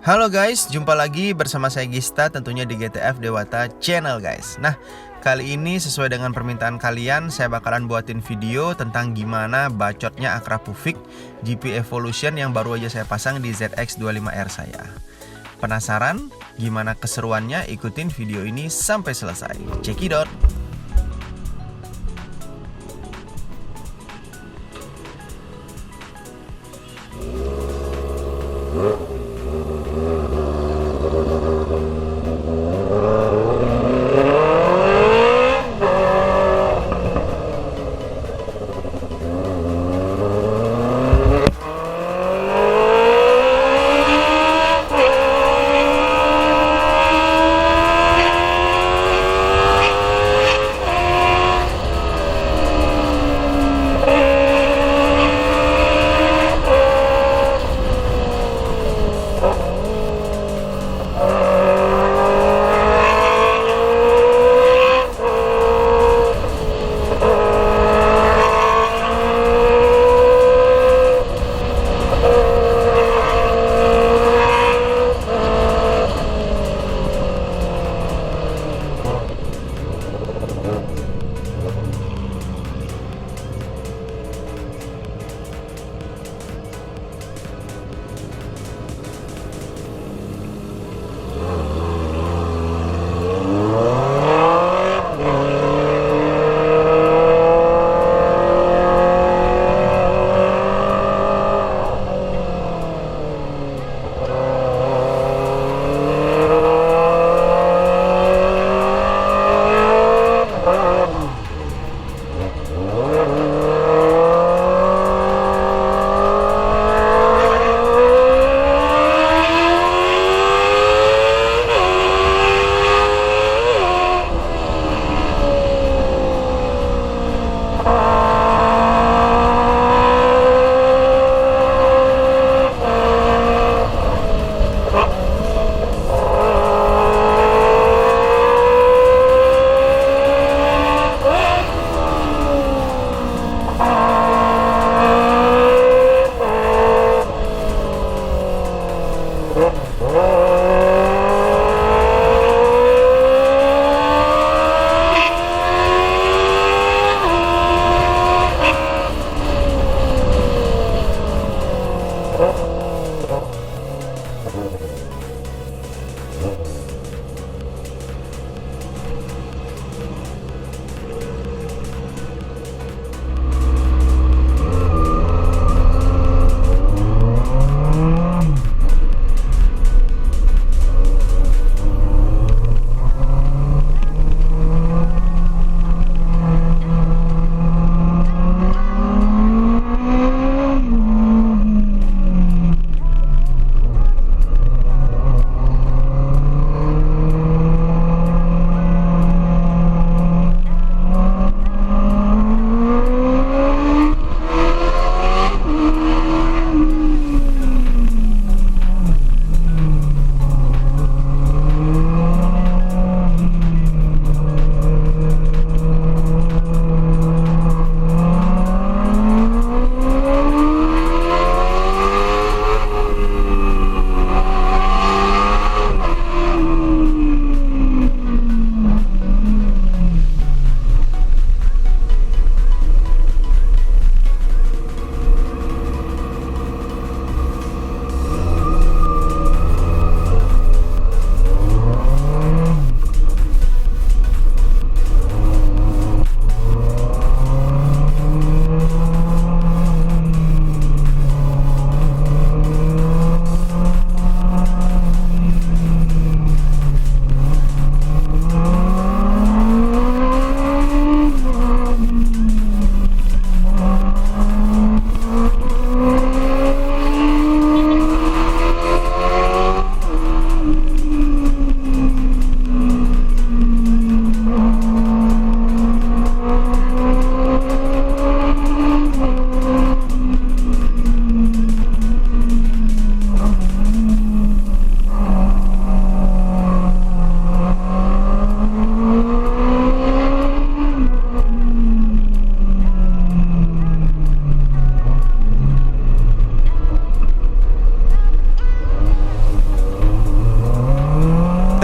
Halo guys, jumpa lagi bersama saya Gista tentunya di GTF Dewata Channel guys. Nah, kali ini sesuai dengan permintaan kalian, saya bakalan buatin video tentang gimana bacotnya Acra Puvik GP Evolution yang baru aja saya pasang di ZX25R saya. Penasaran gimana keseruannya? Ikutin video ini sampai selesai. Cekidot.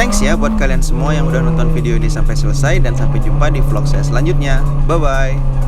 Thanks ya buat kalian semua yang udah nonton video ini sampai selesai, dan sampai jumpa di vlog saya selanjutnya. Bye bye.